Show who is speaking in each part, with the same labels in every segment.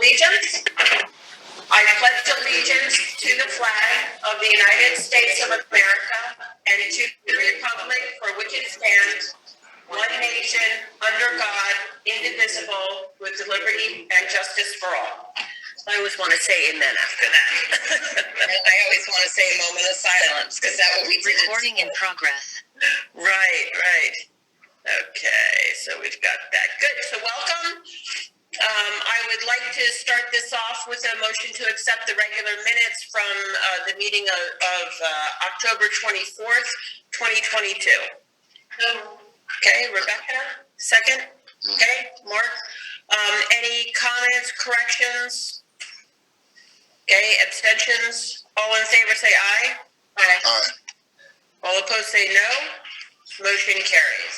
Speaker 1: allegiance. I pledge allegiance to the flag of the United States of America and to the republic for which it stands, one nation, under God, indivisible, with liberty and justice for all. I always want to say amen after that.
Speaker 2: And I always want to say a moment of silence, because that will be
Speaker 3: recording in progress.
Speaker 1: Right. Okay, so we've got that. Good, so welcome. I would like to start this off with a motion to accept the regular minutes from the meeting of October 24th, 2022. Okay, Rebecca, second. Okay, Mark. Any comments, corrections? Okay, abstentions? All in favor say aye.
Speaker 4: Aye.
Speaker 1: All opposed say no. Motion carries.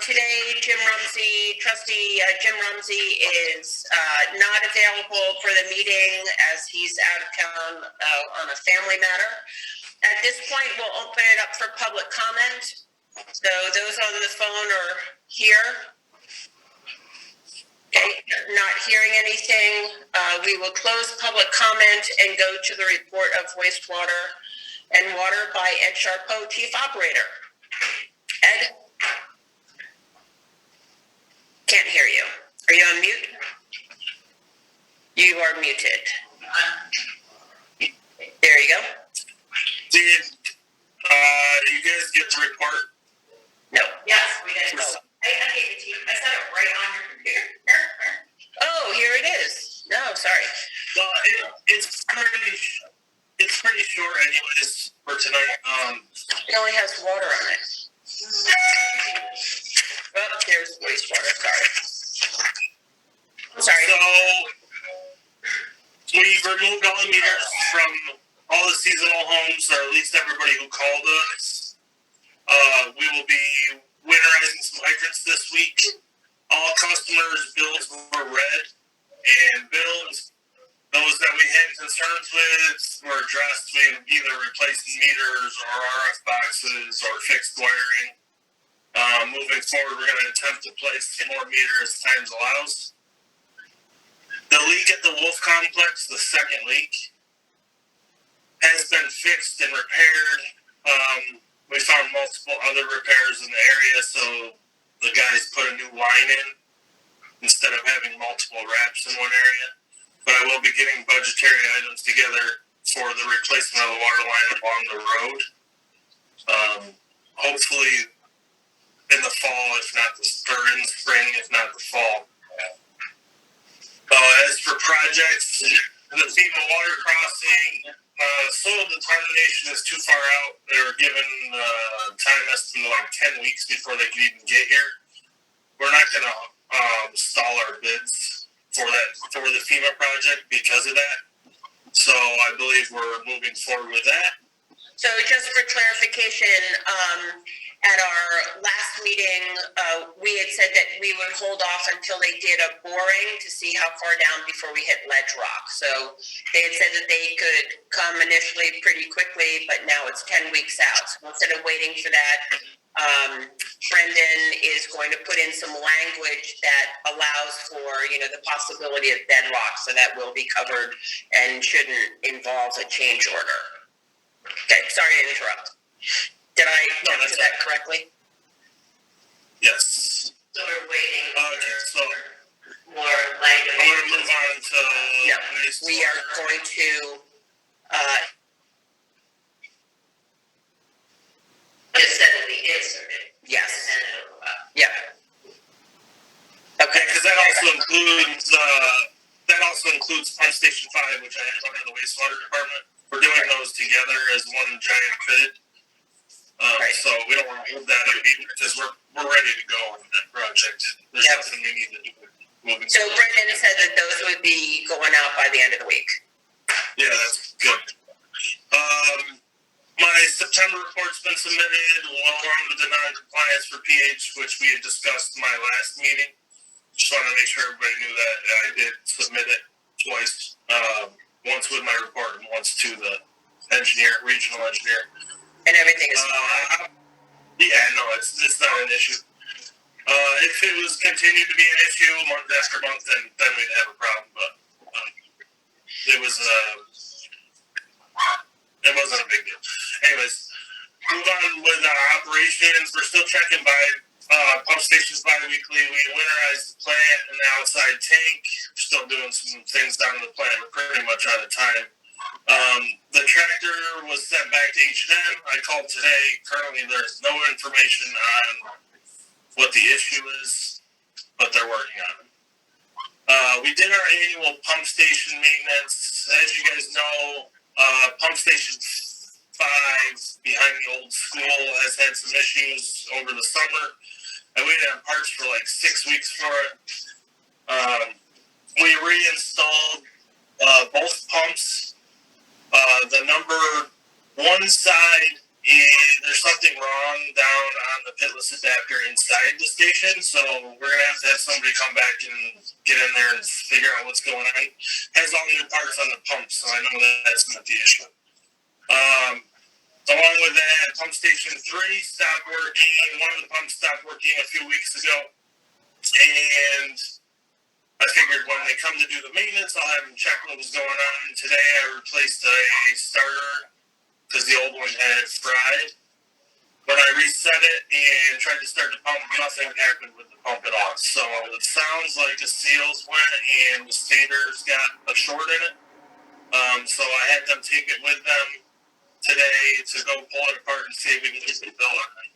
Speaker 1: Today, Trustee Jim Rumsey is not available for the meeting as he's out of town on a family matter. At this point, we'll open it up for public comment. So those on the phone are here. Okay, not hearing anything. We will close public comment and go to the report of wastewater and water by Ed Charpeau, Chief Operator. Ed? Can't hear you. Are you on mute? You are muted. There you go.
Speaker 4: Did you guys get the report?
Speaker 1: No.
Speaker 2: Yes, we did.
Speaker 1: No.
Speaker 2: I gave it to you. I set it right on your computer.
Speaker 1: Oh, here it is. No, sorry.
Speaker 4: Well, it's pretty short anyways for tonight.
Speaker 1: It only has water on it. Oh, there's wastewater. Sorry.
Speaker 4: So we've removed all the meters from all the seasonal homes, or at least everybody who called us. We will be winterizing some hydrants this week. All customers' bills were read, and bills, those that we had concerns with, were addressed. We either replaced meters or RF boxes or fixed wiring. Moving forward, we're going to attempt to place more meters as time allows. The leak at the Wolf Complex, the second leak, has been fixed and repaired. We found multiple other repairs in the area, so the guys put a new line in instead of having multiple wraps in one area. But I will be getting budgetary items together for the replacement of the water line along the road. Hopefully in the fall, if not in the spring, if not the fall. As for projects, the FEMA water crossing, soil determination is too far out. They were given time estimate like 10 weeks before they could even get here. We're not going to stall our bids for the FEMA project because of that. So I believe we're moving forward with that.
Speaker 1: So just for clarification, at our last meeting, we had said that we would hold off until they did a boring to see how far down before we hit ledge rock. So they had said that they could come initially pretty quickly, but now it's 10 weeks out. So instead of waiting for that, Brendan is going to put in some language that allows for, the possibility of bedrock, so that will be covered and shouldn't involve a change order. Okay, sorry to interrupt. Did I answer that correctly?
Speaker 4: Yes.
Speaker 2: So we're waiting
Speaker 4: so
Speaker 2: more language.
Speaker 4: I'm going to move on to...
Speaker 1: No, we are going to...
Speaker 2: Just said that we inserted.
Speaker 1: Yes.
Speaker 2: And then it'll go up.
Speaker 1: Yeah. Okay.
Speaker 4: Because that also includes Pump Station 5, which I have under the wastewater department. We're doing those together as one giant bid.
Speaker 1: Right.
Speaker 4: So we don't want to hold that up either because we're ready to go on that project. There's nothing we need to do moving
Speaker 1: So
Speaker 4: forward.
Speaker 1: Brendan said that those would be going out by the end of the week.
Speaker 4: Yeah, that's good. My September report's been submitted along with the non-compliance for pH, which we had discussed in my last meeting. Just want to make sure everybody knew that I did submit it twice. Once with my report and once to the regional engineer.
Speaker 1: And everything is fine.
Speaker 4: Yeah, no, it's not an issue. If it was continued to be an issue month after month, then we'd have a problem. But it wasn't a big deal. Anyways, move on with operations. We're still checking pump stations bi-weekly. We winterized the plant and the outside tank. We're still doing some things down in the plant. We're pretty much out of time. The tractor was sent back to H&M. I called today. Currently, there's no information on what the issue is, but they're working on it. We did our annual pump station maintenance. As you guys know, pump station 5 behind the old school has had some issues over the summer. I waited on parts for like 6 weeks for it. We reinstalled both pumps. The number 1 side, there's something wrong down on the pitless adapter inside the station, so we're going to have somebody come back and get in there and figure out what's going on. Has all new parts on the pump, so I know that's not the issue. Along with that, pump station 3 stopped working. One of the pumps stopped working a few weeks ago, and I figured when they come to do the maintenance, I'll have them check what was going on. Today, I replaced a starter because the old one had fried. When I reset it and tried to start the pump, nothing happened with the pump at all. So it sounds like the seals went and the stator's got a short in it. So I had them take it with them today to go pull it apart and see if we can get the bill on it.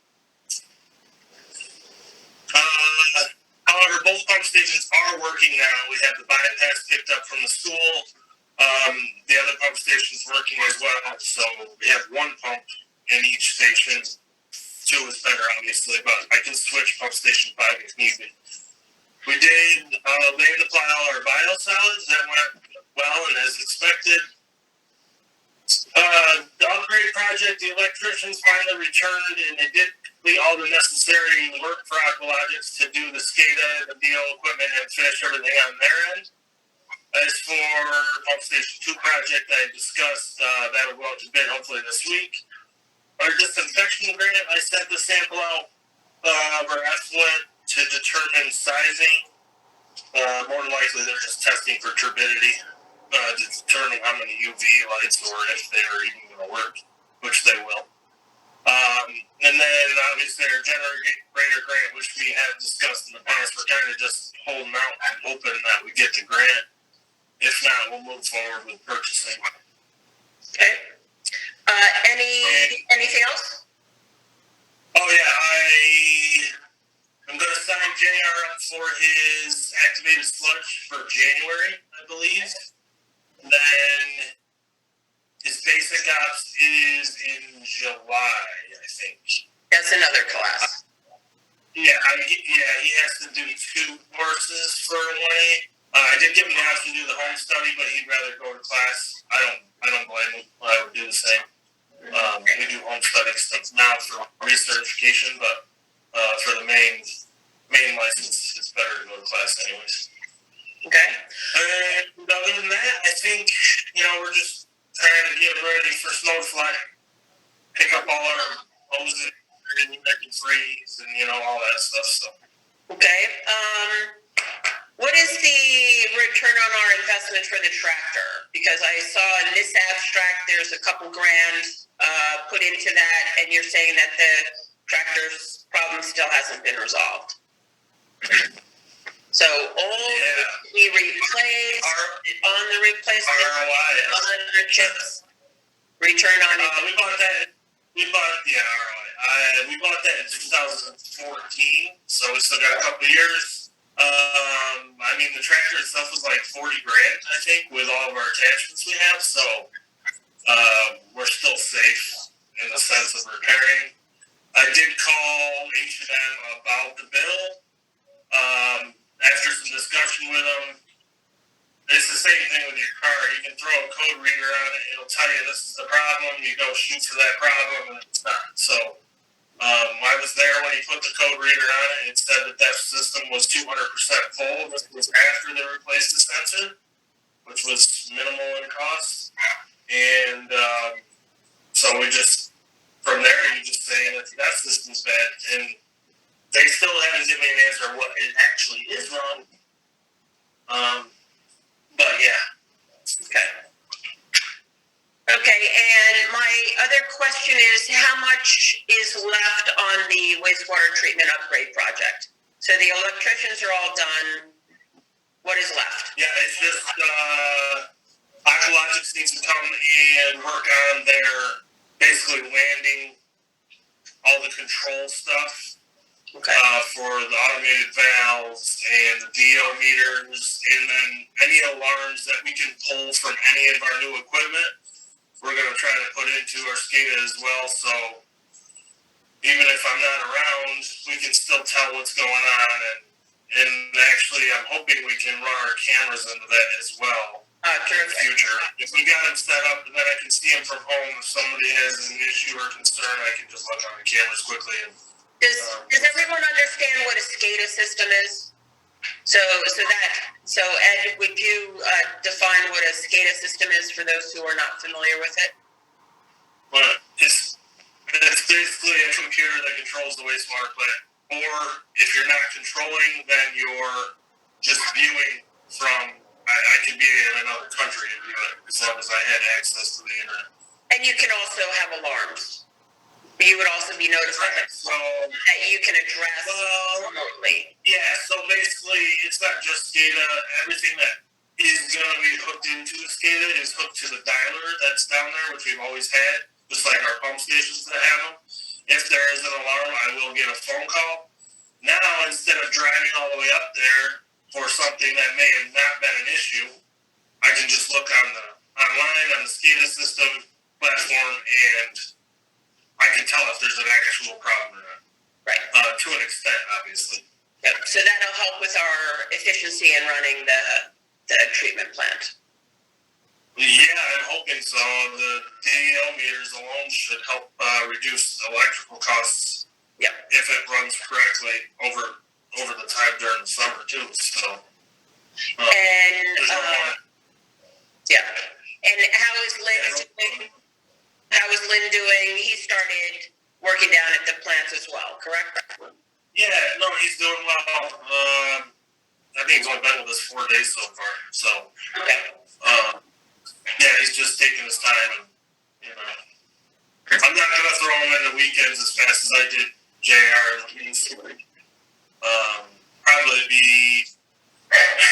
Speaker 4: However, both pump stations are working now. We have the bypass picked up from the school. The other pump station's working as well. So we have 1 pump in each station. 2 is better, obviously, but I can switch pump station 5 if need be. We did land apply all our biosolids. That went well and as expected. The upgrade project, the electricians finally returned and they did complete all the necessary work for Aqualogics to do the SCADA, the DO equipment, and finish everything on their end. As for pump station 2 project I discussed, that will go out to bid hopefully this week. Our disinfection grant, I sent the sample out of our effluent to determine sizing. More than likely they're just testing for turbidity. To determine how many UV lights or if they're even going to work, which they will. And then obviously our generator grant, which we have discussed in the past, we're kind of just holding out and hoping that we get the grant. If not, we'll move forward with purchasing.
Speaker 1: Okay. Anything else?
Speaker 4: Oh yeah, I'm going to sign JR up for his activated sludge for January, I believe. Then his basic ops is in July, I think.
Speaker 1: That's another class.
Speaker 4: Yeah, he has to do 2 courses for 1A. I did give him the option to do the home study, but he'd rather go to class. I don't blame him. I would do the same. We do home study stuff now for recertification, but for the main license, it's better to go to class anyways.
Speaker 1: Okay.
Speaker 4: And other than that, I think, we're just trying to get ready for snowfly. Pick up all our hoses and that can freeze and, all that stuff. So.
Speaker 1: Okay. What is the return on our investment for the tractor? Because I saw in this abstract there's a couple grand put into that, and you're saying that the tractor's problem still hasn't been resolved. So we replace on the replacement
Speaker 4: ROI.
Speaker 1: 100 chips. Return on it.
Speaker 4: We bought that. We bought ROI. We bought that in 2014, so we still got a couple of years. The tractor itself was like $40,000, I think, with all of our attachments we have. So we're still safe in the sense of repairing. I did call H&M about the bill. After some discussion with them, it's the same thing with your car. You can throw a code reader on it. It'll tell you this is the problem. You go shoot for that problem, and it's not. So I was there when he put the code reader on it. It said that system was 200% full. This was after they replaced the sensor, which was minimal in cost. And so we just, from there, you just say that system's bad. And they still haven't given me an answer what it actually is wrong. But yeah.
Speaker 1: Okay. is how much is left on the wastewater treatment upgrade project? So the electricians are all done. What is left?
Speaker 4: Yeah, it's just Aqualogics needs to come and work on their basically landing all the control stuff.
Speaker 1: Okay.
Speaker 4: For the automated valves and the DO meters, and then any alarms that we can pull from any of our new equipment, we're going to try to put into our SCADA as well. So even if I'm not around, we can still tell what's going on. And actually, I'm hoping we can run our cameras into that as well in the future. If we got them set up, and then I can see them from home. If somebody has an issue or concern, I can just look on the cameras quickly and.
Speaker 1: Does everyone understand what a SCADA system is? So Ed, would you define what a SCADA system is for those who are not familiar with it?
Speaker 4: Well, it's basically a computer that controls the wastewater plant. Or if you're not controlling, then you're just viewing from. I could be in another country and view it as long as I had access to the internet.
Speaker 1: And you can also have alarms. You would also be notified that you can address remotely.
Speaker 4: Yeah, so basically, it's not just SCADA. Everything that is going to be hooked into the SCADA is hooked to the dialer that's down there, which we've always had, just like our pump stations that have them. If there is an alarm, I will get a phone call. Now, instead of driving all the way up there for something that may have not been an issue, I can just look online on the SCADA system platform and I can tell if there's an actual problem or not.
Speaker 1: Right.
Speaker 4: To an extent, obviously.
Speaker 1: Yep. So that'll help with our efficiency in running the treatment plant.
Speaker 4: Yeah, I'm hoping so. The DO meters alone should help reduce electrical costs.
Speaker 1: Yep.
Speaker 4: If it runs correctly over the time during the summer too. So.
Speaker 1: Yeah. And how is Lynn doing? How is Lynn doing? He started working down at the plants as well, correct?
Speaker 4: Yeah, no, he's doing well. I think he's only been with us 4 days so far. So,
Speaker 1: okay.
Speaker 4: Yeah, he's just taking his time, and I'm not gonna throw him in the weekends as fast as I did JR. Probably be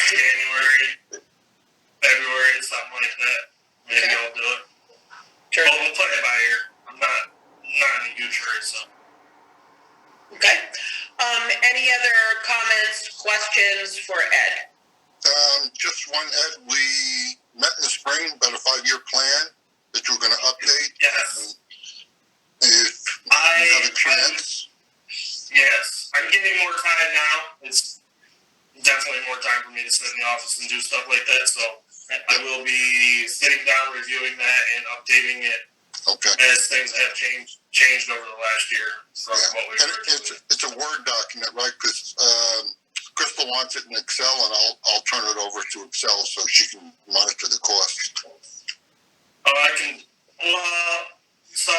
Speaker 4: January, February, something like that. Maybe I'll do it.
Speaker 1: Sure.
Speaker 4: Well, we'll play it by ear. I'm not in a huge hurry, so.
Speaker 1: Okay. Any other comments, questions for Ed?
Speaker 3: Just one, Ed. We met in the spring about a 5-year plan that you were going to update.
Speaker 4: Yes.
Speaker 3: If you have a chance.
Speaker 4: Yes. I'm getting more time now. It's definitely more time for me to sit in the office and do stuff like that, so I will be sitting down, reviewing that, and updating it as things have changed over the last year from what we were.
Speaker 3: It's a Word document, right? Because Crystal wants it in Excel, and I'll turn it over to Excel so she can monitor the cost.
Speaker 4: I can. So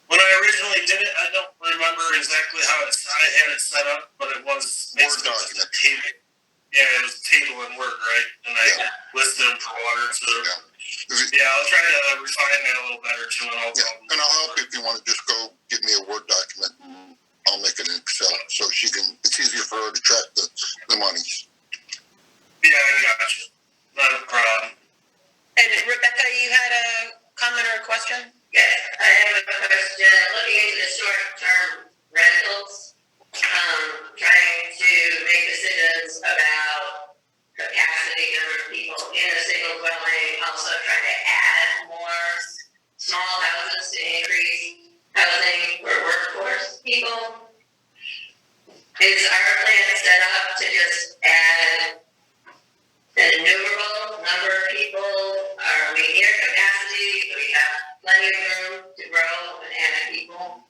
Speaker 4: when I originally did it, I don't remember exactly how I had it set up, but it was
Speaker 3: Word document.
Speaker 4: Yeah, it was a table in Word, right? And I listed them for water. So I'll try to refine that a little better too.
Speaker 3: And I'll help you if you want to just go give me a Word document. And I'll make it in Excel so she can. It's easier for her to track the monies.
Speaker 4: Yeah, I got you. Not a problem.
Speaker 1: And Rebecca, you had a comment or a question?
Speaker 2: Yes, I have a question. Looking into the short-term rentals, trying to make decisions about capacity, number of people in a single dwelling, also trying to add more small houses to increase housing for workforce people. Is our plan set up to just add an innumerable number of people? Are we near capacity? Do we have plenty of room to grow and add people?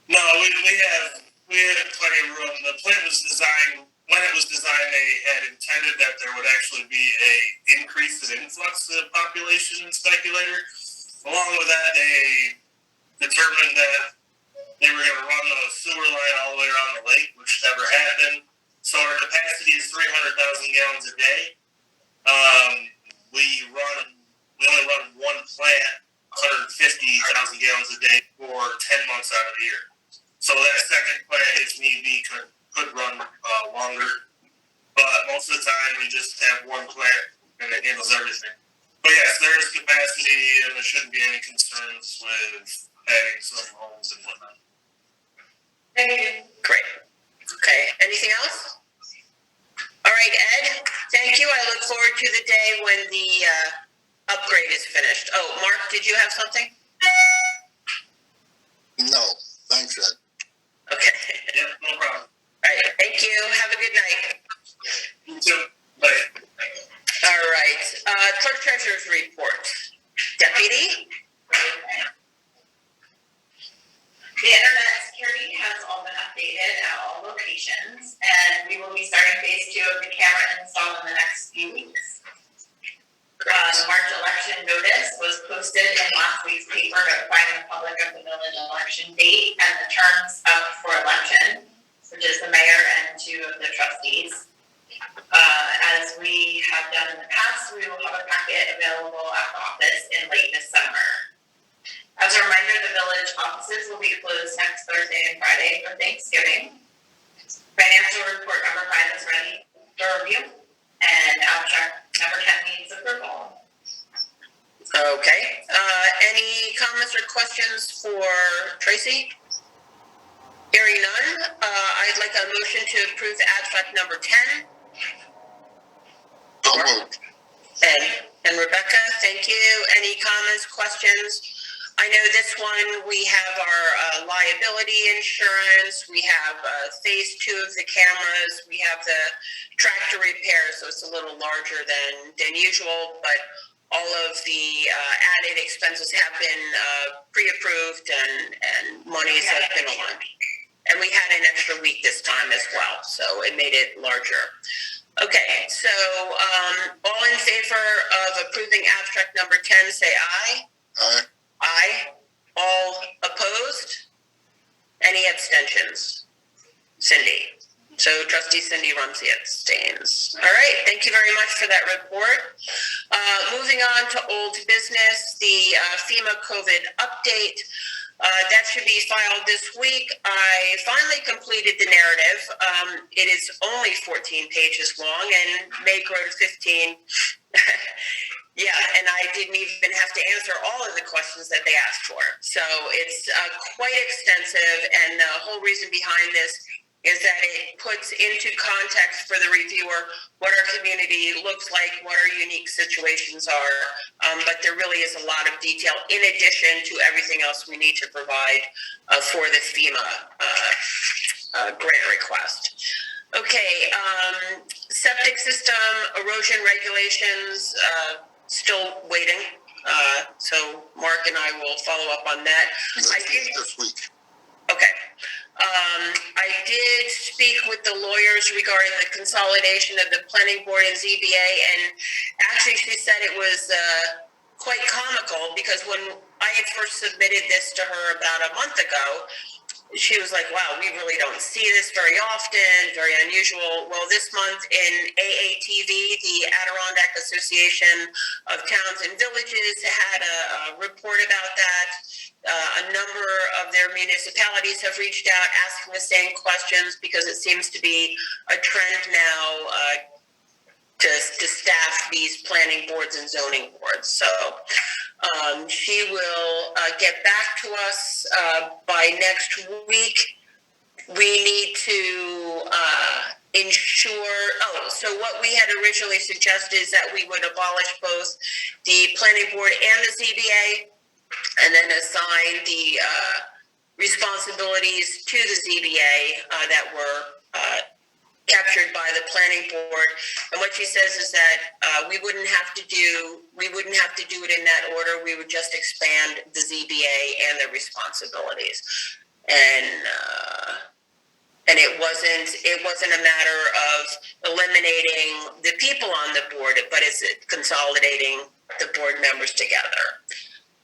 Speaker 4: No, we have plenty of room. The plant was designed, when it was designed, they had intended that there would actually be a increase in influx of population in Speculator. Along with that, they determined that they were going to run the sewer line all the way around the lake, which never happened. So our capacity is 300,000 gallons a day. We only run one plant 150,000 gallons a day for 10 months out of the year. So that second plant, if need be, could run longer. But most of the time, we just have one plant and it handles everything. But yes, there is capacity, and there shouldn't be any concerns with having some homes and whatnot.
Speaker 2: Thank you.
Speaker 1: Great. Okay, anything else? All right, Ed, thank you. I look forward to the day when the upgrade is finished. Oh, Mark, did you have something?
Speaker 3: No, thanks, Ed.
Speaker 1: Okay.
Speaker 4: Yep, no problem.
Speaker 1: All right, thank you. Have a good night.
Speaker 4: You too. Bye.
Speaker 1: All right, clerk treasurer's report. Deputy?
Speaker 5: The internet security has all been updated at all locations, and we will be starting phase 2 of the camera install in the next few weeks. The March election notice was posted in last week's paper notifying the public of the village election date and the terms up for election, which is the mayor and 2 of the trustees. As we have done in the past, we will have a packet available at the office in late December. As a reminder, the village offices will be closed next Thursday and Friday for Thanksgiving. Financial report number 5 is ready for review, and abstract number 10 needs approval.
Speaker 1: Okay, any comments or questions for Tracy? Hearing none, I'd like a motion to approve abstract number 10.
Speaker 3: So moved.
Speaker 1: And Rebecca, thank you. Any comments, questions? I know this one, we have our liability insurance, we have phase 2 of the cameras, we have the tractor repair, so it's a little larger than usual, but all of the added expenses have been pre-approved and monies have been aligned. And we had an extra week this time as well, so it made it larger. Okay, so all in favor of approving abstract number 10, say aye.
Speaker 3: Aye.
Speaker 1: Aye. All opposed? Any abstentions? Cindy. So trustee Cindy Rumsey abstains. All right, thank you very much for that report. Moving on to old business, the FEMA COVID update. That should be filed this week. I finally completed the narrative. It is only 14 pages long and may grow to 15. Yeah, and I didn't even have to answer all of the questions that they asked for. So it's quite extensive, and the whole reason behind this is that it puts into context for the reviewer what our community looks like, what our unique situations are, but there really is a lot of detail in addition to everything else we need to provide for the FEMA grant request. Okay, septic system erosion regulations, still waiting. So Mark and I will follow up on that.
Speaker 3: This week.
Speaker 1: Okay. I did speak with the lawyers regarding the consolidation of the planning board and ZBA, and actually she said it was quite comical because when I had first submitted this to her about a month ago, she was like, wow, we really don't see this very often, very unusual. Well, this month in AATV, the Adirondack Association of Towns and Villages, had a report about that. A number of their municipalities have reached out asking the same questions because it seems to be a trend now to staff these planning boards and zoning boards. So she will get back to us by next week. We need to ensure, so what we had originally suggested is that we would abolish both the planning board and the ZBA, and then assign the responsibilities to the ZBA that were captured by the planning board. And what she says is that we wouldn't have to do it in that order. We would just expand the ZBA and the responsibilities. And it wasn't a matter of eliminating the people on the board, but it's consolidating the board members together.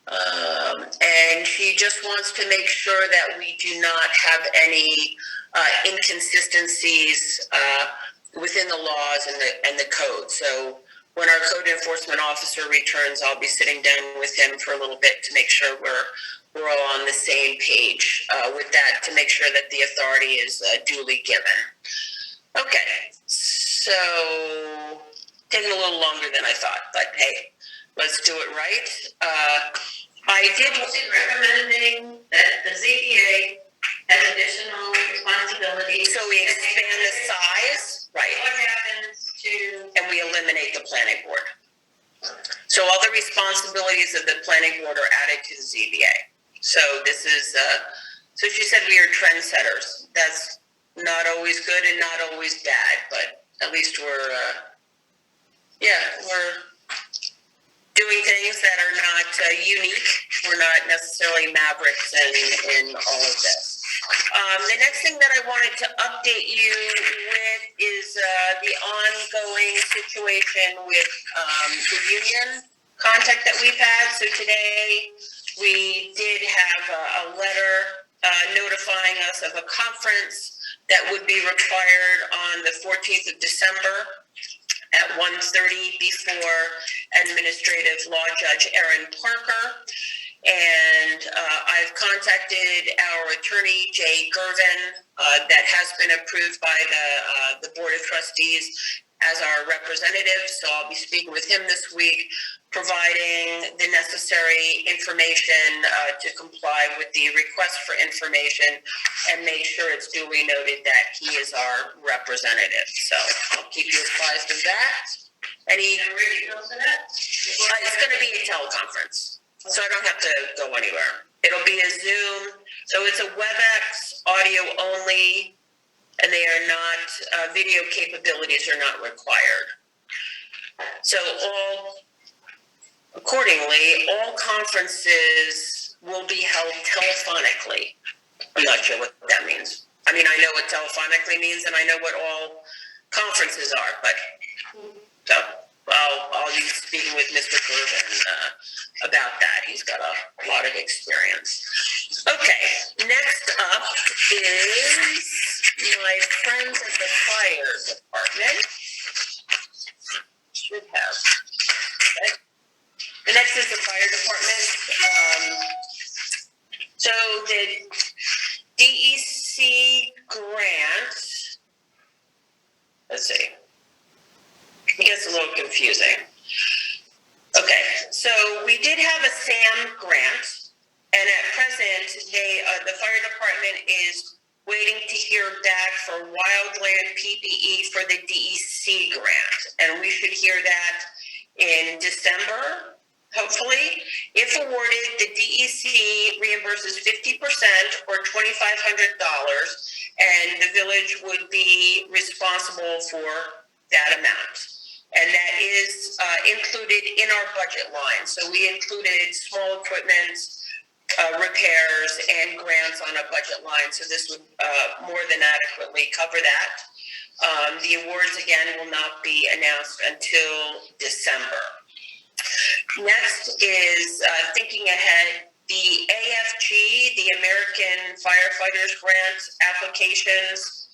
Speaker 1: And she just wants to make sure that we do not have any inconsistencies within the laws and the code. So when our code enforcement officer returns, I'll be sitting down with him for a little bit to make sure we're all on the same page with that, to make sure that the authority is duly given. Okay, so taking a little longer than I thought, but hey, let's do it right. I did
Speaker 2: Recommending that the ZBA has additional responsibilities.
Speaker 1: So we expand the size, right,
Speaker 2: What happens to,
Speaker 1: and we eliminate the planning board. So all the responsibilities of the planning board are added to the ZBA. So this is, so she said we are trendsetters. That's not always good and not always bad, but at least we're doing things that are not unique. We're not necessarily mavericks in all of this. The next thing that I wanted to update you with is the ongoing situation with the union contact that we've had. So today we did have a letter notifying us of a conference that would be required on the 14th of December at 1:30 before Administrative Law Judge Erin Parker. And I've contacted our attorney, Jay Gervin, that has been approved by the Board of Trustees as our representative. So I'll be speaking with him this week, providing the necessary information to comply with the request for information and make sure it's duly noted that he is our representative. So I'll keep you apprised of that. Any?
Speaker 2: and where do you go for that?
Speaker 1: It's going to be a teleconference, so I don't have to go anywhere. It'll be a Zoom, so it's a WebEx audio only, and they are not, video capabilities are not required. So accordingly, all conferences will be held telephonically. I'm not sure what that means. I mean, I know what telephonically means, and I know what all conferences are, but so I'll be speaking with Mr. Gervin about that. He's got a lot of experience. Okay, next up is my friends at the fire department. Should have. Okay. The next is the fire department. So the DEC grant, let's see. It gets a little confusing. Okay, so we did have a SAM grant, and at present, the fire department is waiting to hear back for wildland PPE for the DEC grant, and we should hear that in December, hopefully. If awarded, the DEC reimburses 50% or $2,500, and the village would be responsible for that amount. And that is included in our budget line. So we included small equipment, repairs, and grants on a budget line. So this would more than adequately cover that. The awards, again, will not be announced until December. Next is thinking ahead. The AFG, the American Firefighters Grant applications,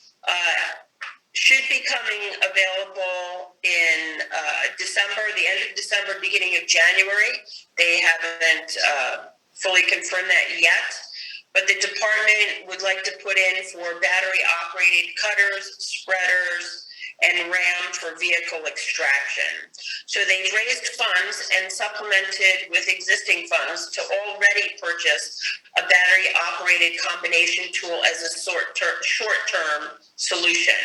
Speaker 1: should be coming available in December, the end of December, beginning of January. They haven't fully confirmed that yet, but the department would like to put in for battery-operated cutters, spreaders, and RAM for vehicle extraction. So they've raised funds and supplemented with existing funds to already purchase a battery-operated combination tool as a short-term solution.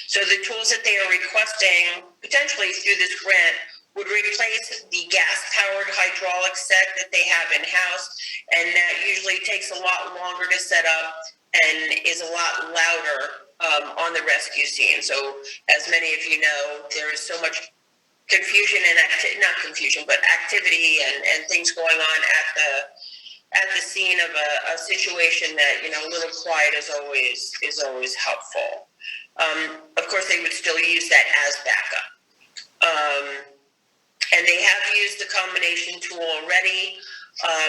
Speaker 1: So the tools that they are requesting, potentially through this grant, would replace the gas-powered hydraulic set that they have in-house, and that usually takes a lot longer to set up and is a lot louder on the rescue scene. So as many of you know, there is so much confusion and not confusion, but activity and things going on at the scene of a situation that, you know, a little quiet is always helpful. Of course, they would still use that as backup. And they have used the combination tool already.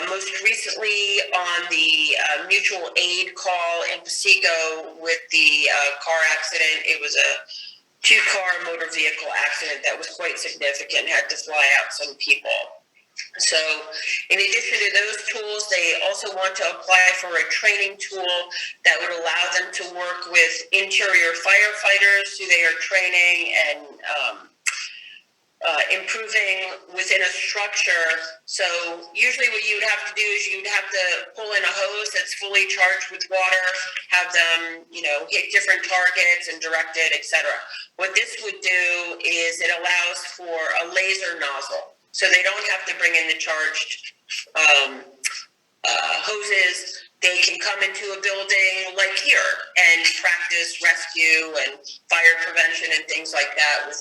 Speaker 1: Most recently on the mutual aid call in Pasico with the car accident, it was a two-car motor vehicle accident that was quite significant, had to fly out some people. So in addition to those tools, they also want to apply for a training tool that would allow them to work with interior firefighters who they are training and improving within a structure. So usually what you would have to do is you'd have to pull in a hose that's fully charged with water, have them, hit different targets and direct it, etc. What this would do is it allows for a laser nozzle. So they don't have to bring in the charged hoses. They can come into a building like here and practice rescue and fire prevention and things like that with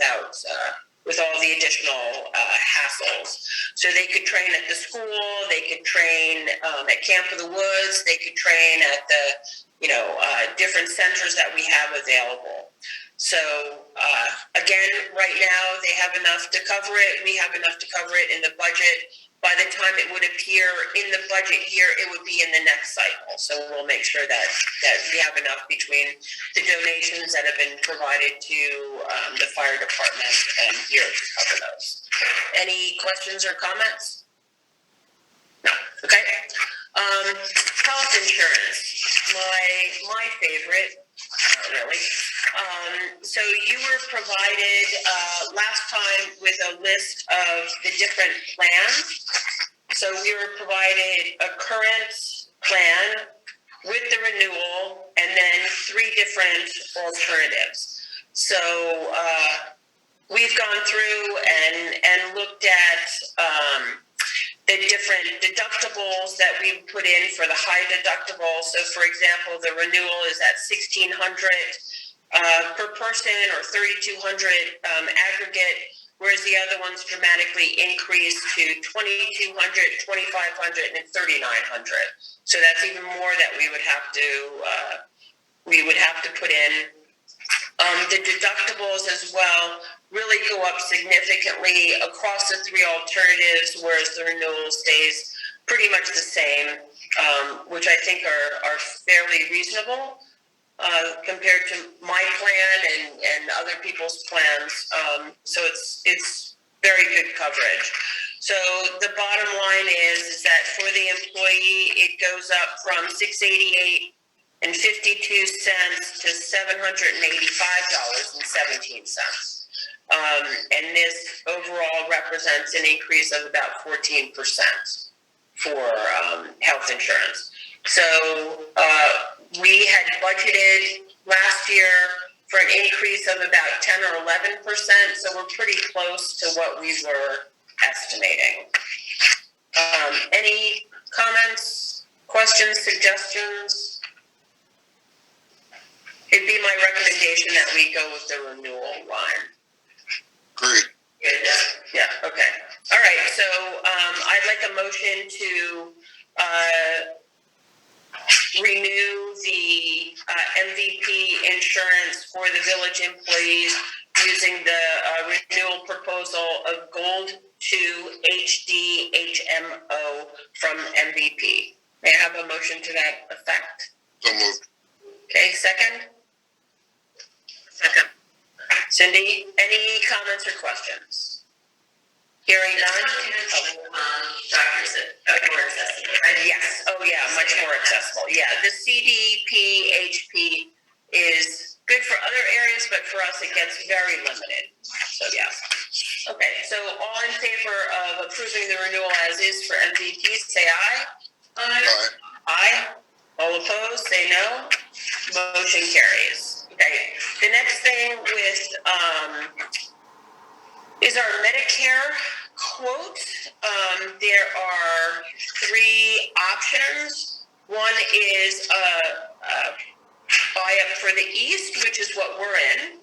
Speaker 1: all the additional hassles. So they could train at the school, they could train at Camp of the Woods, they could train at the different centers that we have available. So again, right now they have enough to cover it. We have enough to cover it in the budget. By the time it would appear in the budget year, it would be in the next cycle. So we'll make sure that we have enough between the donations that have been provided to the fire department and here to cover those. Any questions or comments? No. Okay. Health insurance, my favorite. Not really. So you were provided last time with a list of the different plans. So we were provided a current plan with the renewal and then 3 different alternatives. So we've gone through and looked at the different deductibles that we put in for the high deductible. So for example, the renewal is at $1,600 per person or $3,200 aggregate, whereas the other ones dramatically increased to $2,200, $2,500, and $3,900. So that's even more that we would have to put in. The deductibles as well really go up significantly across the 3 alternatives, whereas the renewal stays pretty much the same, which I think are fairly reasonable compared to my plan and other people's plans. So it's very good coverage. So the bottom line is that for the employee, it goes up from $688.52 to $785.17. And this overall represents an increase of about 14% for health insurance. So we had budgeted last year for an increase of about 10 or 11%, so we're pretty close to what we were estimating. Any comments, questions, suggestions? It'd be my recommendation that we go with the renewal line.
Speaker 3: Great.
Speaker 1: Yeah, okay. All right, so I'd like a motion to renew the MVP insurance for the village employees using the renewal proposal of Gold to HD HMO from MVP. May I have a motion to that effect?
Speaker 3: So moved.
Speaker 1: Okay, second? Second. Cindy, any comments or questions? Hearing none?
Speaker 2: Doctors that are more accessible.
Speaker 1: Yes. Oh, yeah, much more accessible. Yeah, the CDPHP is good for other areas, but for us, it gets very limited. So, yes. Okay, so all in favor of approving the renewal as is for MVP, say aye.
Speaker 3: Aye.
Speaker 1: Aye. All opposed, say no. Motion carries. Okay. The next thing with is our Medicare quote. There are 3 options. One is a buy-up for the East, which is what we're in,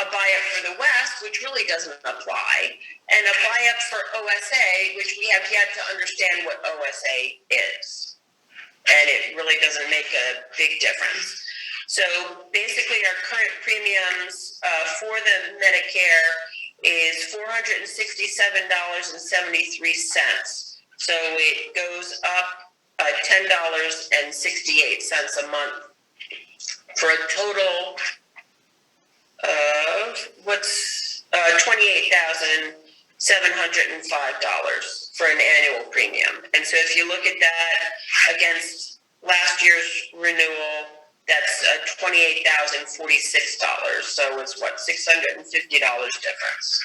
Speaker 1: a buy-up for the West, which really doesn't apply, and a buy-up for OSA, which we have yet to understand what OSA is. And it really doesn't make a big difference. So basically our current premiums for the Medicare is $467.73. So it goes up $10.68 a month for a total of what's $28,705 for an annual premium. And so if you look at that against last year's renewal, that's $28,046. So it's what, $650 difference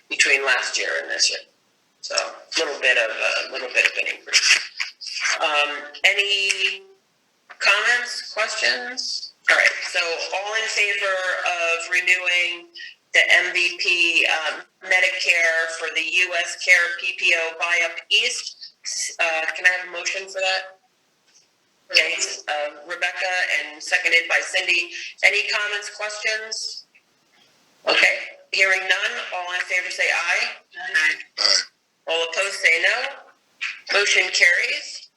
Speaker 1: between last year and this year. So a little bit of an increase. Any comments, questions? All right. So all in favor of renewing the MVP Medicare for the U.S. Care PPO Buy Up East? Can I have a motion for that? Okay, Rebecca, and seconded by Cindy. Any comments, questions? Okay, hearing none. All in favor say aye.
Speaker 3: Aye.
Speaker 1: All opposed say no. Motion carries.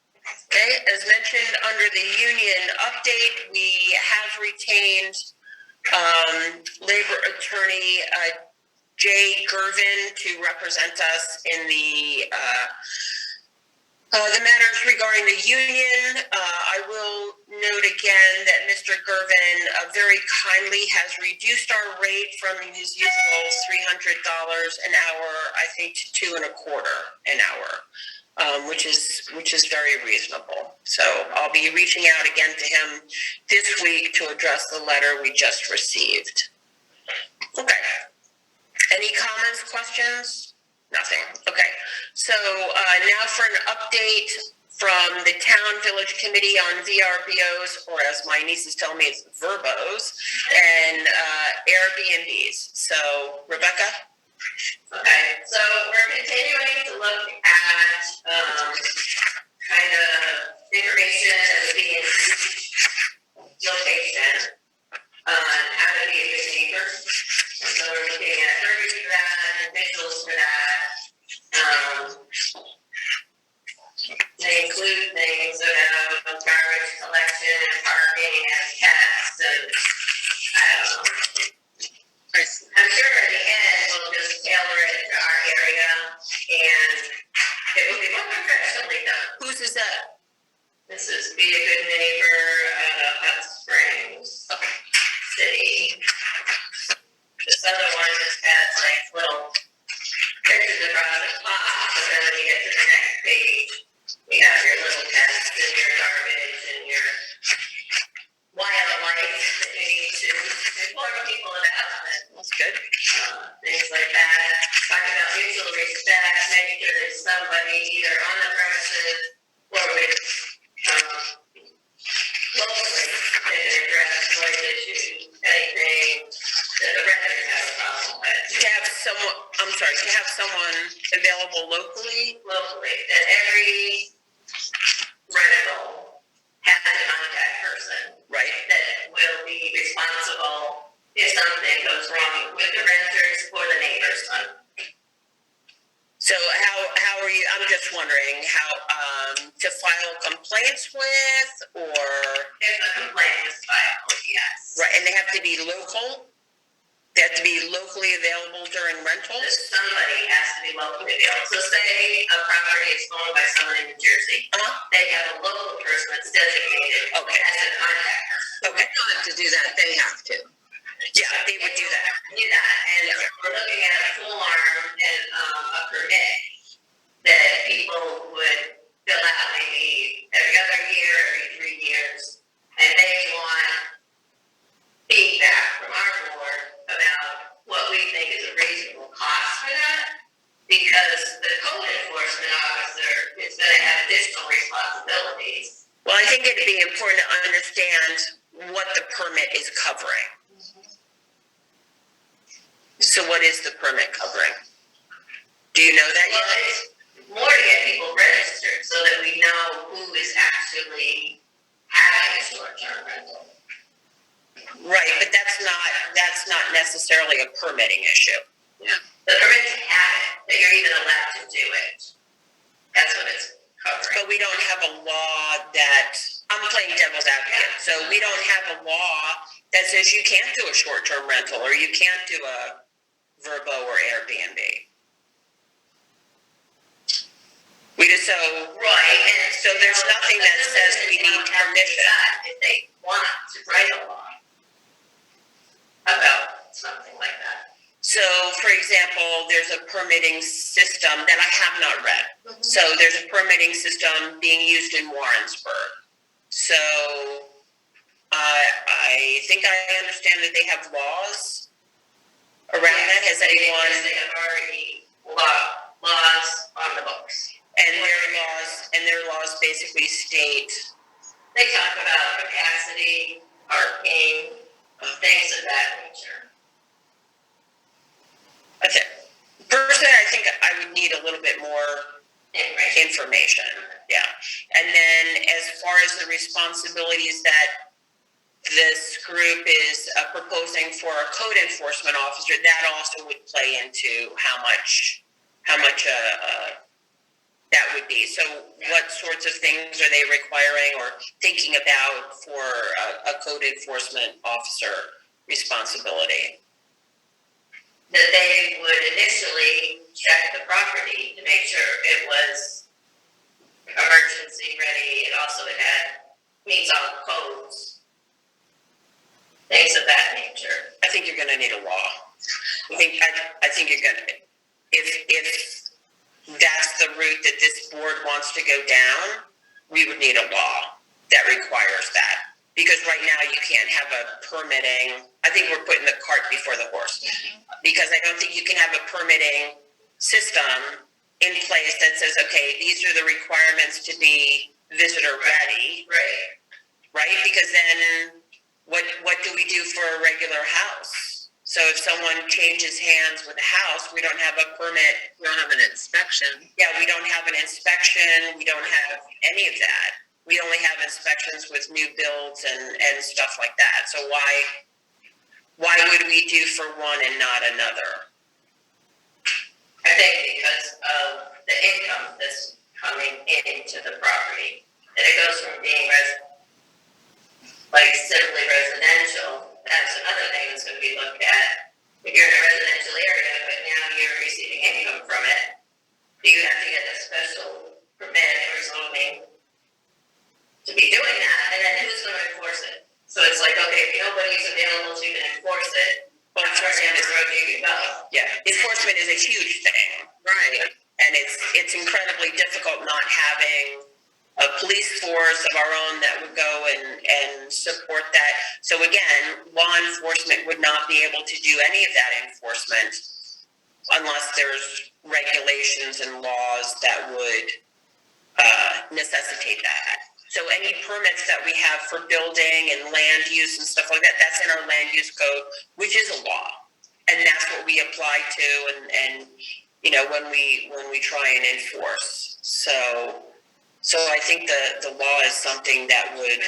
Speaker 1: Okay, as mentioned under the union update, we have retained labor attorney Jay Gervin to represent us in the matters regarding the union. I will note again that Mr. Gervin very kindly has reduced our rate from his usual $300 an hour, I think, to $2.25 an hour, which is very reasonable. So I'll be reaching out again to him this week to address the letter we just received. Okay. Any comments, questions? Nothing. Okay. So now for an update from the Town Village Committee on VRBOs, or as my nieces tell me, it's VRBOs, and Airbnbs. So, Rebecca?
Speaker 2: Okay, so we're continuing to look at kind of information that would be in each location on how to be a good neighbor. And so we're looking at verbiage for that and visuals for that. They include things about garbage collection and parking and pets and I don't know. I'm sure at the end we'll just tailor it to our area and it will be more professionally done.
Speaker 1: Whose is that?
Speaker 2: This is Be a Good Neighbor out of Hot Springs City. This other one just has like little pictures across the top, but then when you get to the next page, you have your little pets and your garbage and your wildlife that you need to inform people about.
Speaker 1: That's good.
Speaker 2: Things like that. Talk about mutual respect, making sure there's somebody either on the premises or with locally that can address noise issues, anything that the renters have a problem with.
Speaker 1: To have someone available locally?
Speaker 2: Locally, that every rental has a contact person.
Speaker 1: Right.
Speaker 2: That will be responsible if something goes wrong with the renters or the neighbor's son.
Speaker 1: So how are you, I'm just wondering how, to file complaints with, or?
Speaker 2: If a complaint is filed, yes.
Speaker 1: Right, and they have to be local? They have to be locally available during rentals?
Speaker 2: Somebody has to be locally available. So say a property is owned by someone in New Jersey. They have a local person that's designated
Speaker 1: Okay.
Speaker 2: as a contact person.
Speaker 1: Okay.
Speaker 6: They don't have to do that, they have to.
Speaker 1: Yeah, they would do that.
Speaker 2: Do that, and we're looking at a full arm and a permit that people would fill out maybe every other year, every 3 years, and they want feedback from our board about what we think is a reasonable cost for that, because the code enforcement officer is going to have additional responsibilities.
Speaker 1: Well, I think it'd be important to understand what the permit is covering. So what is the permit covering? Do you know that
Speaker 2: Well,
Speaker 1: yet?
Speaker 2: it's more to get people registered so that we know who is actually having a short-term rental.
Speaker 1: Right, but that's not necessarily a permitting issue.
Speaker 2: The permit to have it, that you're even allowed to do it. That's what it's covering.
Speaker 1: But we don't have a law that, I'm playing devil's advocate, so we don't have a law that says you can't do a short-term rental or you can't do a Vrbo or Airbnb. We just
Speaker 2: Right, and
Speaker 1: so there's nothing that says we need permission.
Speaker 2: If they want to write a law about something like that.
Speaker 1: there's a permitting system that I have not read. So there's a permitting system being used in Warrensburg. So I think I understand that they have laws around that. Has anyone?
Speaker 2: They have already laws on the books.
Speaker 1: And their laws basically state.
Speaker 2: They talk about capacity, parking, things of that nature.
Speaker 1: Personally, I think I would need a little bit more information. Yeah. And then as far as the responsibilities that this group is proposing for a code enforcement officer, that also would play into how much that would be. So what sorts of things are they requiring or thinking about for a code enforcement officer responsibility?
Speaker 2: That they would initially check the property to make sure it was emergency ready, and also it meets all the codes, things of that nature.
Speaker 1: I think you're going to need a law. I think you're going to, if that's the route that this board wants to go down, we would need a law that requires that. Because right now you can't have a permitting. I think we're putting the cart before the horse. Because I don't think you can have a permitting system in place that says, okay, these are the requirements to be visitor ready. Right? Because then what do we do for a regular house? So if someone changes hands with a house, we don't have a permit.
Speaker 6: We don't have an inspection.
Speaker 1: Yeah, we don't have an inspection. We don't have any of that. We only have inspections with new builds and stuff like that. So why would we do for one and not another?
Speaker 2: I think because of the income that's coming into the property, and it goes from being simply residential. That's another thing that's going to be looked at. If you're in a residential area, but now you're receiving income from it, do you have to get a special permit or zoning to be doing that? And then who's going to enforce it? So it's like, okay, if nobody's available to even enforce it,
Speaker 1: Well,
Speaker 2: enforcement is where you can go.
Speaker 1: Yeah, enforcement is a huge thing.
Speaker 6: Right.
Speaker 1: And it's incredibly difficult not having a police force of our own that would go and support that. So again, law enforcement would not be able to do any of that enforcement unless there's regulations and laws that would necessitate that. So any permits that we have for building and land use and stuff like that, that's in our land use code, which is a law. And that's what we apply to and when we try and enforce. So I think the law is something that would,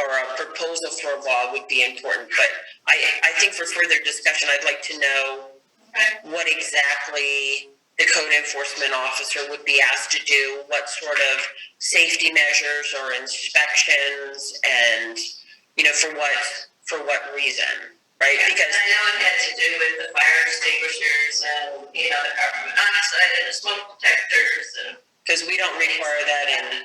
Speaker 1: or a proposal for a law would be important. But I think for further discussion, I'd like to know what exactly the code enforcement officer would be asked to do, what sort of safety measures or inspections, and for what reason, right? Because
Speaker 2: I know it had to do with the fire extinguishers and the carbon monoxide and the smoke detectors and.
Speaker 1: Because we don't require that in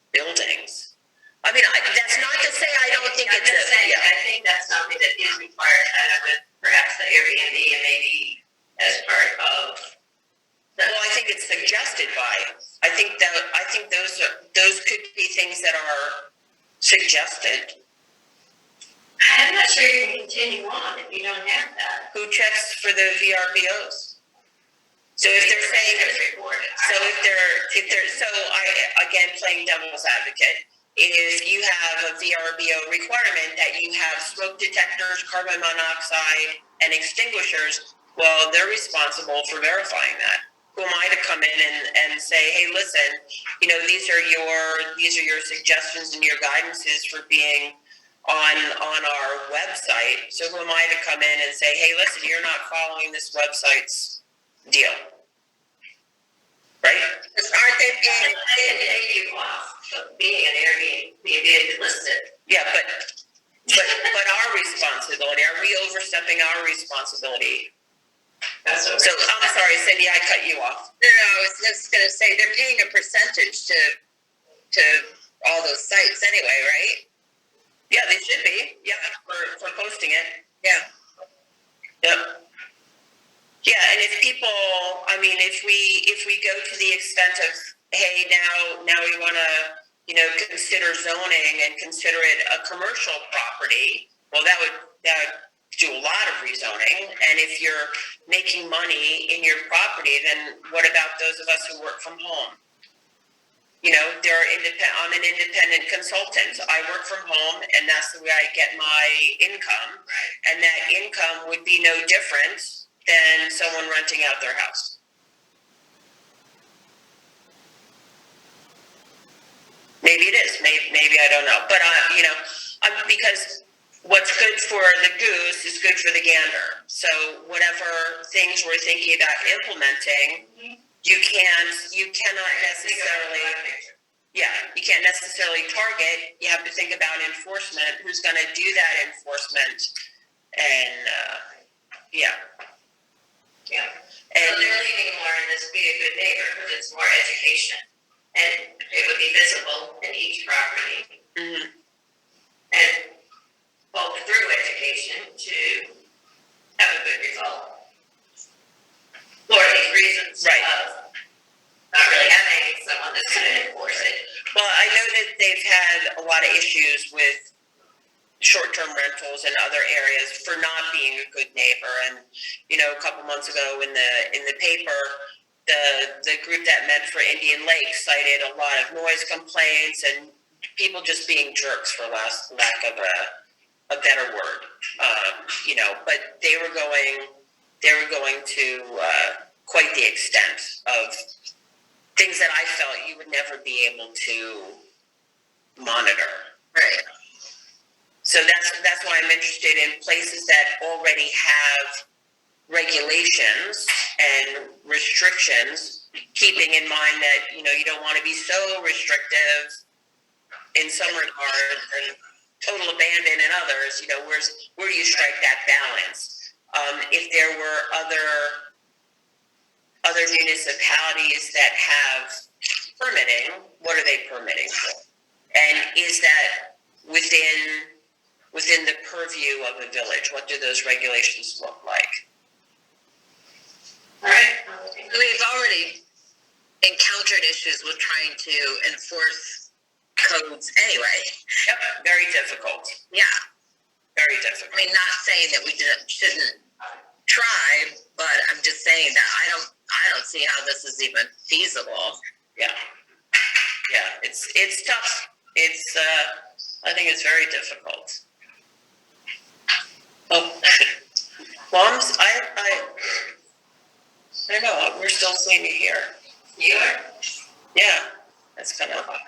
Speaker 1: buildings. I mean, that's not to say I don't think
Speaker 2: I'm
Speaker 1: it's
Speaker 2: just saying,
Speaker 1: yeah.
Speaker 2: I think that's something that is required kind of with perhaps the Airbnb and maybe as part of.
Speaker 1: Well, I think it's suggested by. I think those could be things that are suggested.
Speaker 2: I'm not sure you can continue on if you don't have that.
Speaker 1: Who checks for the VRBOs? So if they're saying, again, playing devil's advocate, if you have a VRBO requirement that you have smoke detectors, carbon monoxide, and extinguishers, well, they're responsible for verifying that. Who am I to come in and say, hey, listen, these are your suggestions and your guidances for being on our website. So who am I to come in and say, hey, listen, you're not following this website's deal, right?
Speaker 6: Aren't they being?
Speaker 2: They take you off of being an Airbnb listed.
Speaker 1: Yeah, but our responsibility, are we overstepping our responsibility?
Speaker 2: That's what
Speaker 1: So I'm sorry, Cindy, I cut you off.
Speaker 6: No, I was just going to say they're paying a percentage to all those sites anyway, right?
Speaker 1: Yeah, they should be. Yeah, for posting it.
Speaker 6: Yeah.
Speaker 1: Yep. Yeah, and if people, I mean, if we go to the extent of, hey, now we want to, consider zoning and consider it a commercial property, well, that would do a lot of rezoning. And if you're making money in your property, then what about those of us who work from home? I'm an independent consultant. I work from home, and that's the way I get my income. And that income would be no different than someone renting out their house. Maybe it is. Maybe I don't know. But because what's good for the goose is good for the gander. So whatever things we're thinking about implementing, you cannot necessarily. Yeah, you can't necessarily target. You have to think about enforcement. Who's going to do that enforcement? And yeah.
Speaker 2: And so they're leaning more in this be a good neighbor because it's more education, and it would be visible in each property, and hope through education to have a good result for these reasons.
Speaker 1: Right.
Speaker 2: Of not really having someone that's going to enforce it.
Speaker 1: Well, I know that they've had a lot of issues with short-term rentals in other areas for not being a good neighbor. And a couple months ago in the paper, the group that met for Indian Lake cited a lot of noise complaints and people just being jerks, for lack of a better word. But they were going to quite the extent of things that I felt you would never be able to monitor.
Speaker 6: Right.
Speaker 1: So that's why I'm interested in places that already have regulations and restrictions, keeping in mind that, you don't want to be so restrictive in some regards and total abandon in others. Where do you strike that balance? If there were other municipalities that have permitting, what are they permitting for? And is that within the purview of a village? What do those regulations look like?
Speaker 2: All right.
Speaker 6: We've already encountered issues with trying to enforce codes anyway.
Speaker 1: Yep, very difficult.
Speaker 6: Yeah.
Speaker 1: Very difficult.
Speaker 6: I mean, not saying that we shouldn't try, but I'm just saying that I don't see how this is even feasible.
Speaker 1: Yeah. Yeah, it's tough. I think it's very difficult. Oh, well, I don't know. We're still seeing you here.
Speaker 2: You are?
Speaker 1: Yeah, that's kind of.
Speaker 2: I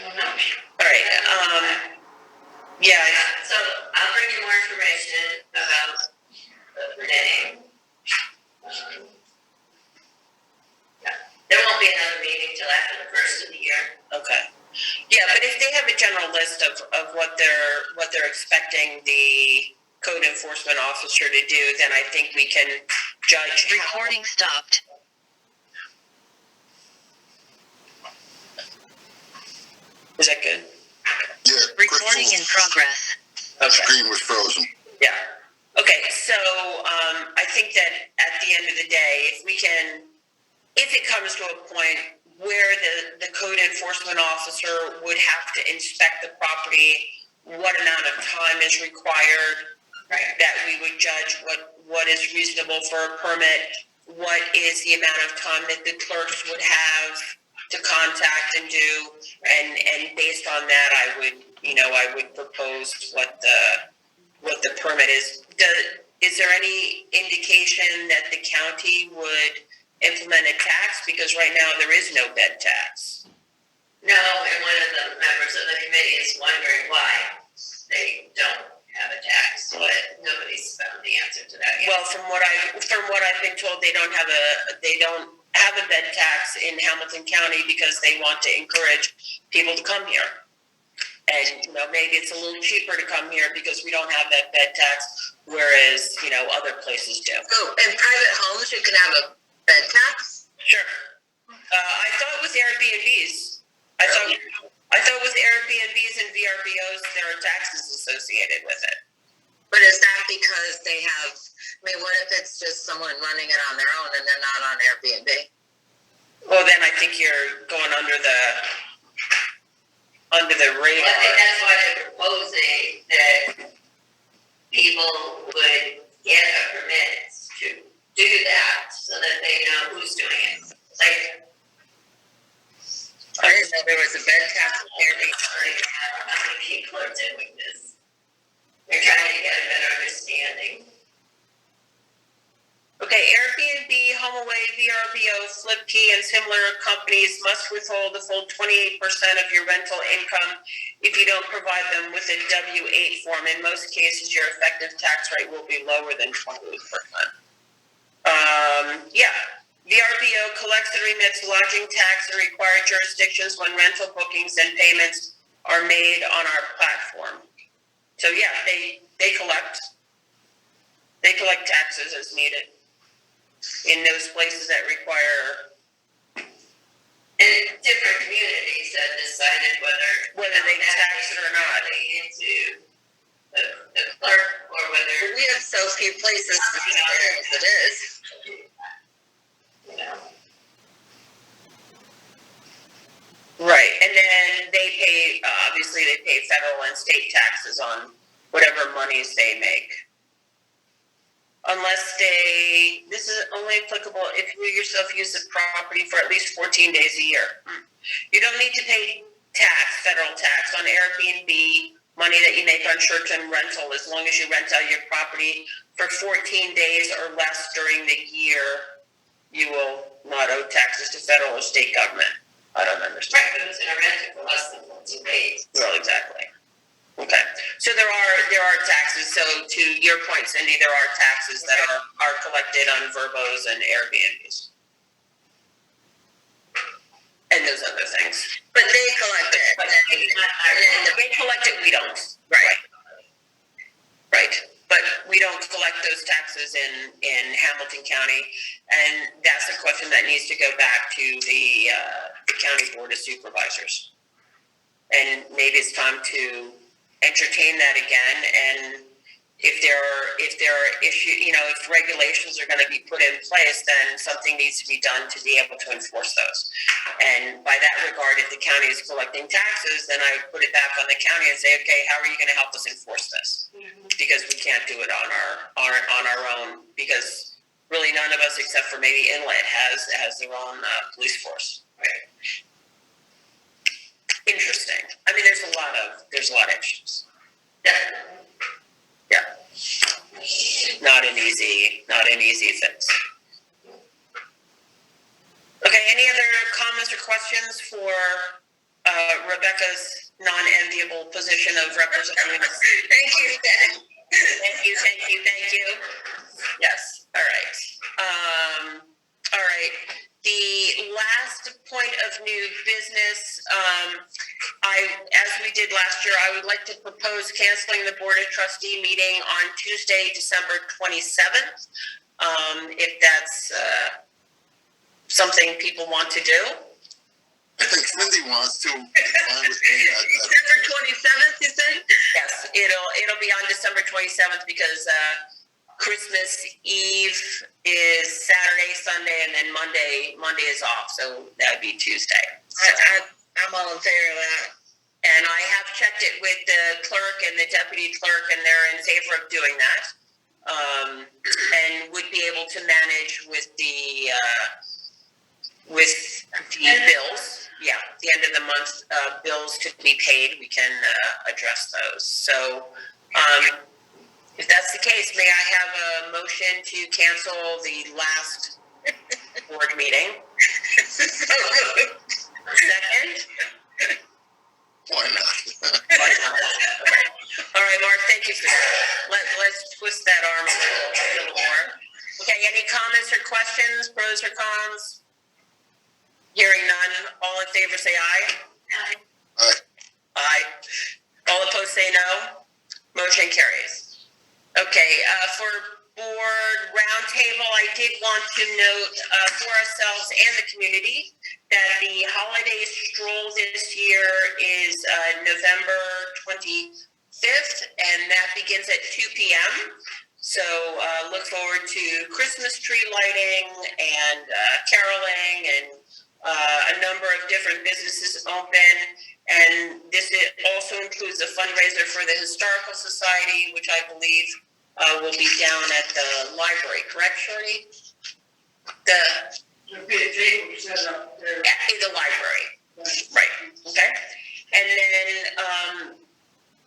Speaker 2: don't know.
Speaker 1: All right. Yeah.
Speaker 2: So I'll bring you more information about the permitting. There won't be another meeting till after the first of the year.
Speaker 1: Okay. Yeah, but if they have a general list of what they're expecting the code enforcement officer to do, then I think we can judge.
Speaker 7: Recording stopped.
Speaker 1: Is that good?
Speaker 3: Yeah.
Speaker 7: Recording in progress.
Speaker 1: Okay.
Speaker 3: Screen was frozen.
Speaker 1: Yeah. Okay, so I think that at the end of the day, if it comes to a point where the code enforcement officer would have to inspect the property, what amount of time is required, that we would judge what is reasonable for a permit, what is the amount of time that the clerks would have to contact and do, and based on that, I would propose what the permit is. Is there any indication that the county would implement a tax? Because right now there is no bed tax.
Speaker 2: No, and one of the members of the committee is wondering why they don't have a tax, but nobody's found the answer to that yet.
Speaker 1: Well, from what I've been told, they don't have a bed tax in Hamilton County because they want to encourage people to come here. And maybe it's a little cheaper to come here because we don't have that bed tax, whereas other places do.
Speaker 6: So in private homes, you can have a bed tax?
Speaker 1: Sure. I thought with Airbnbs. I thought with Airbnbs and VRBOs there are taxes associated with it.
Speaker 6: But is that because they have? I mean, what if it's just someone running doing it on their own and they're not on Airbnb.
Speaker 1: Well, then I think you're going under the
Speaker 2: Well, I think
Speaker 1: radar.
Speaker 2: that's why they're proposing that people would get a permit to do that so that they know who's doing it. Like,
Speaker 6: I didn't know there was a bed tax in Airbnb.
Speaker 2: how many people are doing this? They're trying to get a better understanding.
Speaker 1: Okay, Airbnb, HomeAway, VRBO, Flipkey, and similar companies must withhold the full 28% of your rental income if you don't provide them with a W-8 form. In most cases, your effective tax rate will be lower than 28%. Yeah. VRBO collects and remits lodging tax in required jurisdictions when rental bookings and payments are made on our platform. So yeah, they collect taxes as needed in those places that require.
Speaker 2: And different communities have decided
Speaker 1: Whether they tax it or not.
Speaker 2: Into the clerk or whether,
Speaker 6: We have so few places to do it as it is.
Speaker 2: you know.
Speaker 1: Right, and then they pay, obviously they pay federal and state taxes on whatever monies they make. Unless this is only applicable if you yourself use the property for at least 14 days a year. You don't need to pay federal tax on Airbnb, money that you make on short-term rental, as long as you rent out your property for 14 days or less during the year. You will not owe taxes to federal or state government. I don't understand.
Speaker 2: Right, but it's in a rental for less than 14 days.
Speaker 1: Well, exactly. Okay. So there are taxes. So to your point, Cindy, there are taxes that are collected on Verbos and Airbnbs. And those other things.
Speaker 6: But they collect it.
Speaker 1: But they collect it, we don't.
Speaker 6: Right.
Speaker 1: Right. But we don't collect those taxes in Hamilton County, and that's a question that needs to go back to the County Board of Supervisors. And maybe it's time to entertain that again, and if there are issues, if regulations are going to be put in place, then something needs to be done to be able to enforce those. And by that regard, if the county is collecting taxes, then I put it back on the county and say, okay, how are you going to help us enforce this? Because we can't do it on our own, because really none of us except for maybe Inlet has their own police force. Right. Interesting. I mean, there's a lot of issues. Yeah. Not an easy fix. Okay, any other comments or questions for Rebecca's non-enviable position of representing us?
Speaker 6: Thank you, Dan.
Speaker 1: Thank you. Yes, all right. All right. The last point of new business, as we did last year, I would like to propose canceling the Board of Trustee meeting on Tuesday, December 27th. If that's something people want to do.
Speaker 3: I think Cindy wants to. Fine with me.
Speaker 6: December 27th, you said?
Speaker 1: Yes, it'll be on December 27th because Christmas Eve is Saturday, Sunday, and then Monday is off, so that would be Tuesday. So,
Speaker 6: I'm all in favor of that.
Speaker 1: and I have checked it with the clerk and the deputy clerk, and they're in favor of doing that, and would be able to manage with the bills. Yeah, at the end of the month, bills to be paid, we can address those. So, if that's the case, may I have a motion to cancel the last board meeting? Second?
Speaker 3: Why not?
Speaker 1: All right, Mark, thank you for that. Let's twist that arm a little more. Okay, any comments or questions, pros or cons? Hearing none, all in favor say aye.
Speaker 3: Aye.
Speaker 1: Aye. All opposed say no. Motion carries. Okay, for board roundtable, I did want to note for ourselves and the community that the holiday stroll this year is November 25th, and that begins at 2 p.m. So look forward to Christmas tree lighting and caroling, and a number of different businesses open. And this also includes a fundraiser for the Historical Society, which I believe will be down at the library. Correct, Shirley?
Speaker 2: There'll be a table set up there.
Speaker 1: In the library. Right. Okay. And then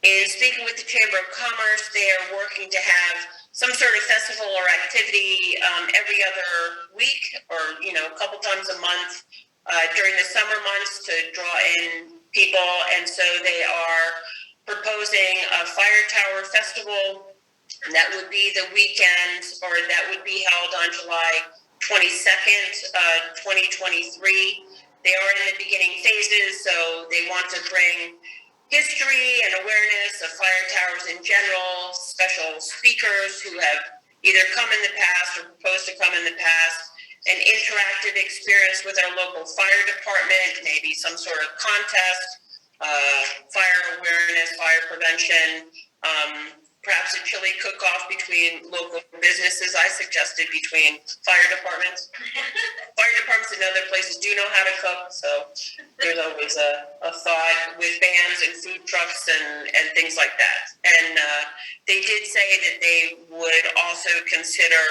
Speaker 1: in speaking with the Chamber of Commerce, they are working to have some sort of festival or activity every other week, or a couple times a month during the summer months to draw in people. And so they are proposing a fire tower festival that would be the weekend, or that would be held on July 22nd, 2023. They are in the beginning phases, so they want to bring history and awareness of fire towers in general, special speakers who have either come in the past or proposed to come in the past, an interactive experience with our local fire department, maybe some sort of contest, fire awareness, fire prevention, perhaps a chili cook-off between local businesses. I suggested between fire departments. Fire departments in other places do know how to cook, so there's always a thought with bands and food trucks and things like that. And they did say that they would also consider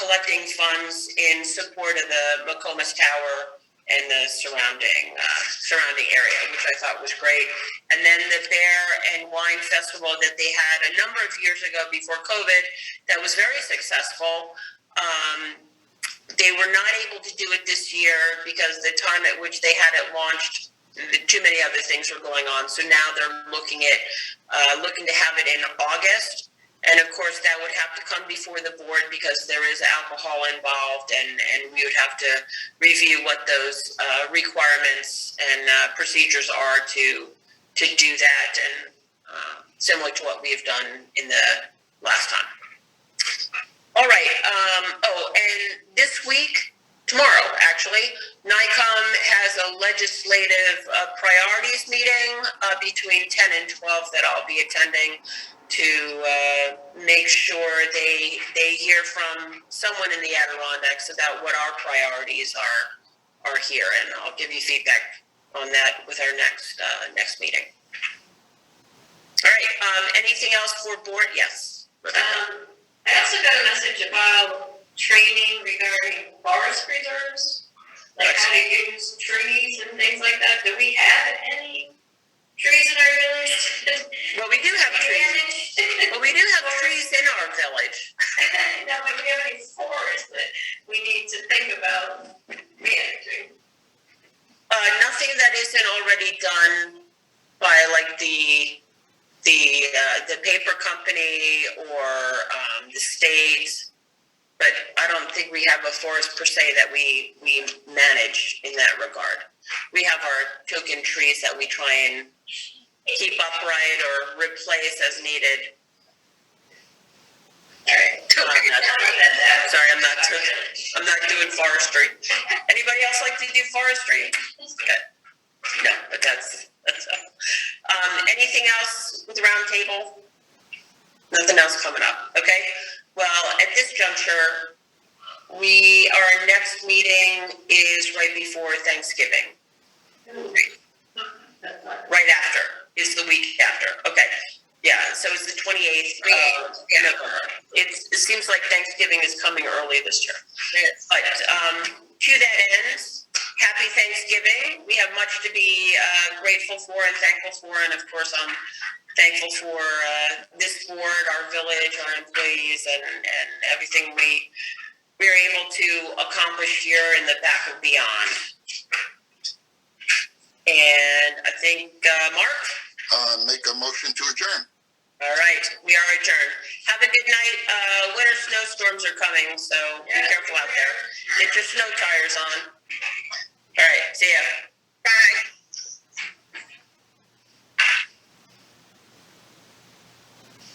Speaker 1: collecting funds in support of the McComas Tower and the surrounding area, which I thought was great. And then the Bear and Wine Festival that they had a number of years ago before COVID that was very successful. They were not able to do it this year because the time at which they had it launched, too many other things were going on. So now they're looking to have it in August. And of course, that would have to come before the board because there is alcohol involved, and we would have to review what those requirements and procedures are to do that, and similar to what we've done in the last time. All right. And this week, tomorrow actually, NICOM has a legislative priorities meeting between 10 and 12 that I'll be attending, to make sure they hear from someone in the Adirondacks about what our priorities are here, and I'll give you feedback on that with our next meeting. All right. Anything else for board? Yes.
Speaker 2: I also got a message about training regarding forest preserves, like how to use trees and things like that. Do we have any trees in our village?
Speaker 1: Well, we do have trees. Well, we do have trees in our village.
Speaker 2: No, but we have any forests that we need to think about managing?
Speaker 1: Nothing that isn't already done by like the paper company or the state, but I don't think we have a forest per se that we manage in that regard. We have our token trees that we try and keep upright or replace as needed.
Speaker 2: All right.
Speaker 1: Sorry, I'm not doing forestry. Anybody else like to do forestry? Okay. No, but that's anything else with the round table? Nothing else coming up. Okay. Well, at this juncture, our next meeting is right before Thanksgiving. Right after is the week after. Okay. Yeah, so it's the 28th of November. It seems like Thanksgiving is coming early this year. But to that end, happy Thanksgiving. We have much to be grateful for and thankful for. And of course, I'm thankful for this board, our village, our employees, and everything we're able to accomplish here in the back and beyond. And I think, Mark?
Speaker 3: Make a motion to adjourn.
Speaker 1: All right, we are adjourned. Have a good night. Winter snowstorms are coming, so be careful out there. Get your snow tires on. All right, see ya. Bye.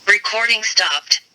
Speaker 7: Recording stopped.